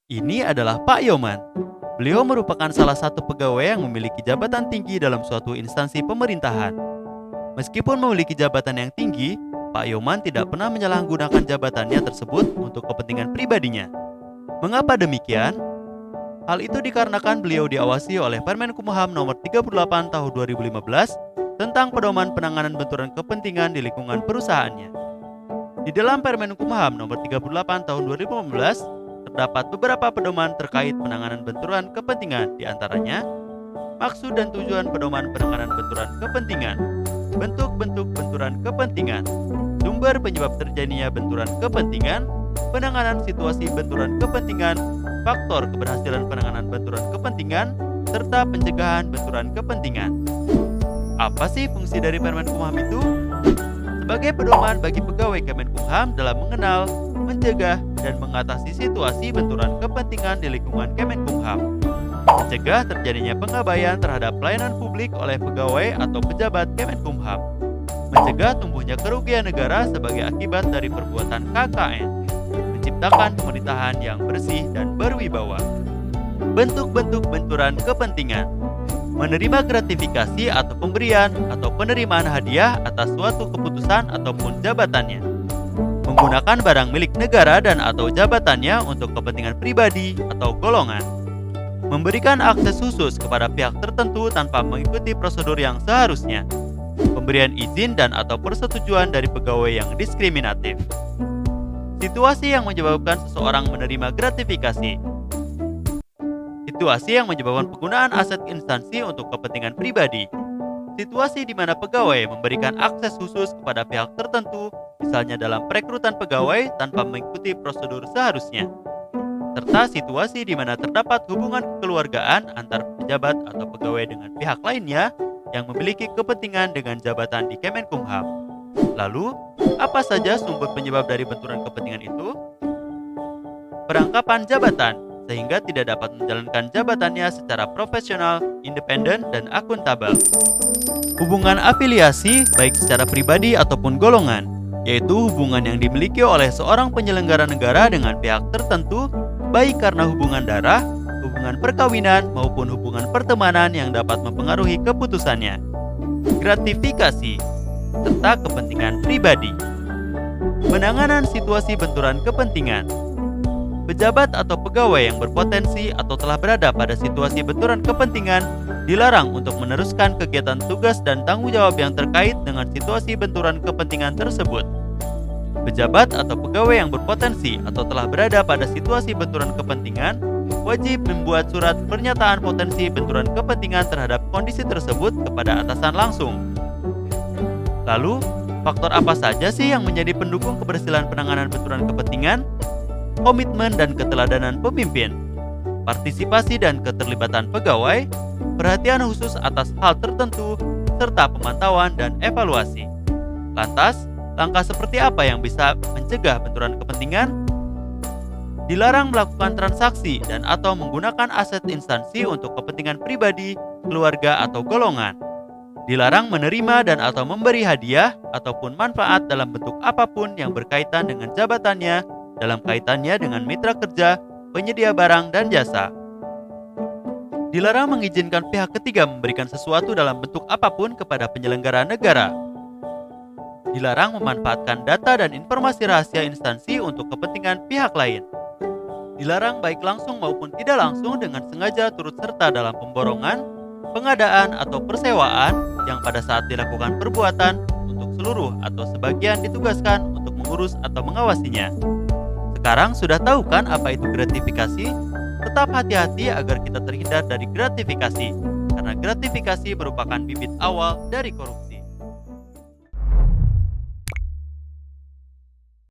Ini adalah Pak Yoman. Beliau merupakan salah satu pegawai yang memiliki jabatan tinggi dalam suatu instansi pemerintahan. Meskipun memiliki jabatan yang tinggi, Pak Yoman tidak pernah menyalahgunakan jabatannya tersebut untuk kepentingan pribadinya. Mengapa demikian? Hal itu dikarenakan beliau diawasi oleh Permenkumham Nomor 38 Tahun 2015 tentang pedoman penanganan benturan kepentingan di lingkungan perusahaannya. Di dalam Permenkumham Nomor 38 Tahun 2015 terdapat beberapa pedoman terkait penanganan benturan kepentingan, di antaranya maksud dan tujuan pedoman penanganan benturan kepentingan, bentuk-bentuk benturan kepentingan, sumber penyebab terjadinya benturan kepentingan, penanganan situasi benturan kepentingan, faktor keberhasilan penanganan benturan kepentingan, serta pencegahan benturan kepentingan. Apa sih fungsi dari Permenkumham itu? Sebagai pedoman bagi pegawai Kemenkumham dalam mengenal, mencegah, dan mengatasi situasi benturan kepentingan di lingkungan Kemenkumham. Mencegah terjadinya pengabaian terhadap pelayanan publik oleh pegawai atau pejabat Kemenkumham. Mencegah tumbuhnya kerugian negara sebagai akibat dari perbuatan KKN. Menciptakan pemerintahan yang bersih dan berwibawa. Bentuk-bentuk benturan kepentingan: menerima gratifikasi atau pemberian atau penerimaan hadiah atas suatu keputusan ataupun jabatannya. Menggunakan barang milik negara dan atau jabatannya untuk kepentingan pribadi atau golongan. Memberikan akses khusus kepada pihak tertentu tanpa mengikuti prosedur yang seharusnya. Pemberian izin dan atau persetujuan dari pegawai yang diskriminatif. Situasi yang menyebabkan seseorang menerima gratifikasi. Situasi yang menyebabkan penggunaan aset instansi untuk kepentingan pribadi. Situasi di mana pegawai memberikan akses khusus kepada pihak tertentu, misalnya dalam perekrutan pegawai tanpa mengikuti prosedur seharusnya. Serta situasi di mana terdapat hubungan kekeluargaan antar pejabat atau pegawai dengan pihak lainnya yang memiliki kepentingan dengan jabatan di Kemenkumham. Lalu, apa saja sumber penyebab dari benturan kepentingan itu? Perangkapan jabatan, sehingga tidak dapat menjalankan jabatannya secara profesional, independen, dan akuntabel. Hubungan afiliasi, baik secara pribadi ataupun golongan, yaitu hubungan yang dimiliki oleh seorang penyelenggara negara dengan pihak tertentu, baik karena hubungan darah, hubungan perkawinan, maupun hubungan pertemanan yang dapat mempengaruhi keputusannya. Gratifikasi, serta kepentingan pribadi. Penanganan situasi benturan kepentingan. Pejabat atau pegawai yang berpotensi atau telah berada pada situasi benturan kepentingan dilarang untuk meneruskan kegiatan tugas dan tanggung jawab yang terkait dengan situasi benturan kepentingan tersebut. Pejabat atau pegawai yang berpotensi atau telah berada pada situasi benturan kepentingan wajib membuat surat pernyataan potensi benturan kepentingan terhadap kondisi tersebut kepada atasan langsung. Lalu, faktor apa saja sih yang menjadi pendukung keberhasilan penanganan benturan kepentingan? Komitmen dan keteladanan pemimpin, partisipasi dan keterlibatan pegawai, perhatian khusus atas hal tertentu, serta pemantauan dan evaluasi. Lantas, langkah seperti apa yang bisa mencegah benturan kepentingan? Dilarang melakukan transaksi dan atau menggunakan aset instansi untuk kepentingan pribadi, keluarga, atau golongan. Dilarang menerima dan atau memberi hadiah ataupun manfaat dalam bentuk apapun yang berkaitan dengan jabatannya dalam kaitannya dengan mitra kerja, penyedia barang dan jasa. Dilarang mengizinkan pihak ketiga memberikan sesuatu dalam bentuk apapun kepada penyelenggara negara. Dilarang memanfaatkan data dan informasi rahasia instansi untuk kepentingan pihak lain. Dilarang baik langsung maupun tidak langsung dengan sengaja turut serta dalam pemborongan, pengadaan atau persewaan yang pada saat dilakukan perbuatan untuk seluruh atau sebagian ditugaskan untuk mengurus atau mengawasinya. Sekarang sudah tahu kan apa itu gratifikasi? Tetap hati-hati agar kita terhindar dari gratifikasi, karena gratifikasi merupakan bibit awal dari korupsi.